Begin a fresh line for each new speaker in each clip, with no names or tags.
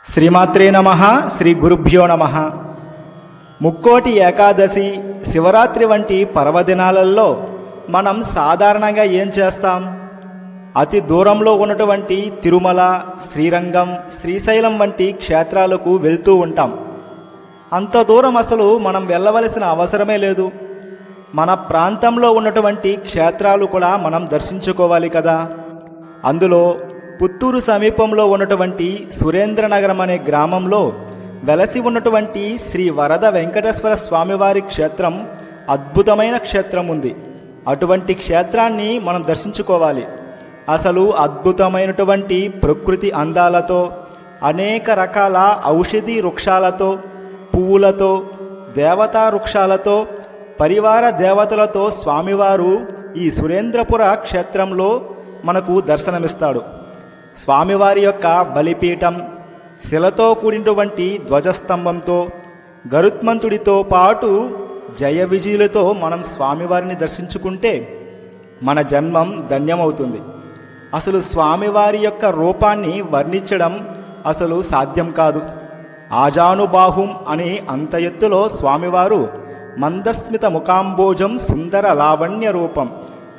శ్రీమాత్రే నమః. శ్రీ గురుభ్యో నమః. ముక్కోటి ఏకాదశి, శివరాత్రి వంటి పర్వదినాలలో మనం సాధారణంగా ఏం చేస్తాం? అతి దూరంలో ఉన్నటువంటి తిరుమల, శ్రీరంగం, శ్రీశైలం వంటి క్షేత్రాలకు వెళ్తూ ఉంటాం. అంత దూరం అసలు మనం వెళ్ళవలసిన అవసరమే లేదు. మన ప్రాంతంలో ఉన్నటువంటి క్షేత్రాలు కూడా మనం దర్శించుకోవాలి కదా. అందులో పుత్తూరు సమీపంలో ఉన్నటువంటి సురేంద్రనగరం అనే గ్రామంలో వెలసి ఉన్నటువంటి శ్రీ వరద వెంకటేశ్వర స్వామివారి క్షేత్రం అద్భుతమైన క్షేత్రం ఉంది. అటువంటి క్షేత్రాన్ని మనం దర్శించుకోవాలి. అసలు అద్భుతమైనటువంటి ప్రకృతి అందాలతో, అనేక రకాల ఔషధి వృక్షాలతో, పువ్వులతో, దేవతా వృక్షాలతో, పరివార దేవతలతో స్వామివారు ఈ సురేంద్రపుర క్షేత్రంలో మనకు దర్శనమిస్తాడు. స్వామివారి యొక్క బలిపీఠం, శిలతో కూడినటువంటి ధ్వజస్తంభంతో, గరుత్మంతుడితో పాటు జయ విజయులతో మనం స్వామివారిని దర్శించుకుంటే మన జన్మం ధన్యమవుతుంది. అసలు స్వామివారి యొక్క రూపాన్ని వర్ణించడం అసలు సాధ్యం కాదు. ఆజానుబాహుం అని అంత ఎత్తులో స్వామివారు మందస్మిత ముఖాంబోజం సుందర లావణ్య రూపం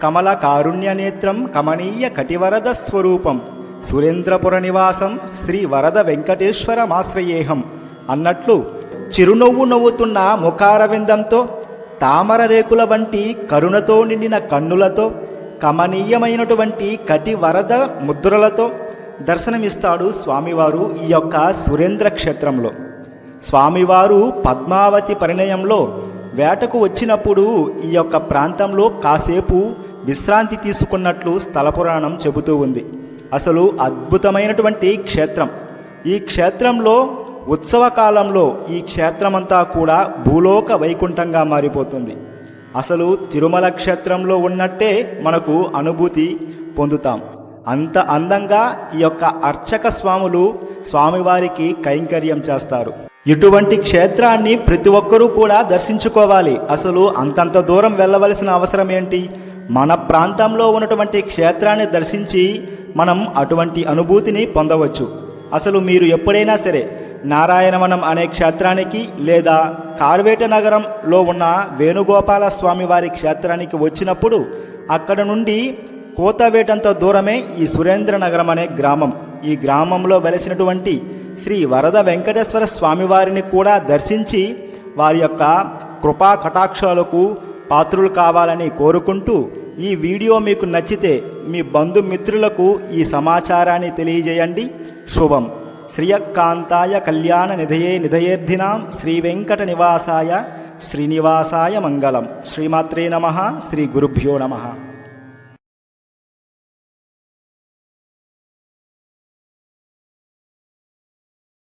కమల కారుణ్య నేత్రం కమనీయ కటివరద స్వరూపం సురేంద్రపుర నివాసం శ్రీ వరద వెంకటేశ్వరమాశ్రయేహం అన్నట్లు చిరునవ్వు నవ్వుతున్న ముఖారవిందంతో, తామర రేకుల వంటి కరుణతో నిండిన కన్నులతో, కమనీయమైనటువంటి కటివరద ముద్రలతో దర్శనమిస్తాడు స్వామివారు ఈ యొక్క సురేంద్ర క్షేత్రంలో. స్వామివారు పద్మావతి పరిణయంలో వేటకు వచ్చినప్పుడు ఈ యొక్క ప్రాంతంలో కాసేపు విశ్రాంతి తీసుకున్నట్లు స్థల పురాణం చెబుతూ ఉంది. అసలు అద్భుతమైనటువంటి క్షేత్రం. ఈ క్షేత్రంలో ఉత్సవకాలంలో ఈ క్షేత్రమంతా కూడా భూలోక వైకుంఠంగా మారిపోతుంది. అసలు తిరుమల క్షేత్రంలో ఉన్నట్టే మనకు అనుభూతి పొందుతాం. అంత అందంగా ఈ యొక్క అర్చక స్వాములు స్వామివారికి కైంకర్యం చేస్తారు. ఇటువంటి క్షేత్రాన్ని ప్రతి ఒక్కరూ కూడా దర్శించుకోవాలి. అసలు అంతంత దూరం వెళ్ళవలసిన అవసరం ఏంటి? మన ప్రాంతంలో ఉన్నటువంటి క్షేత్రాన్ని దర్శించి మనం అటువంటి అనుభూతిని పొందవచ్చు. అసలు మీరు ఎప్పుడైనా సరే నారాయణవనం అనే క్షేత్రానికి లేదా కార్వేట నగరంలో ఉన్న వేణుగోపాల స్వామి వారి క్షేత్రానికి వచ్చినప్పుడు అక్కడ నుండి కోతవేటంత దూరమే ఈ సురేంద్ర నగరం అనే గ్రామం. ఈ గ్రామంలో వెలసినటువంటి శ్రీ వరద వెంకటేశ్వర స్వామివారిని కూడా దర్శించి వారి యొక్క కృపా కటాక్షాలకు పాత్రులు కావాలని కోరుకుంటూ, ఈ వీడియో మీకు నచ్చితే మీ బంధుమిత్రులకు ఈ సమాచారాన్ని తెలియజేయండి. శుభం. శ్రియకాంతాయ కళ్యాణ నిధయే నిధయేర్ధినాం శ్రీ వెంకట నివాసాయ శ్రీనివాసాయ మంగళం. శ్రీమాత్రే నమః. శ్రీ గురుభ్యో నమః.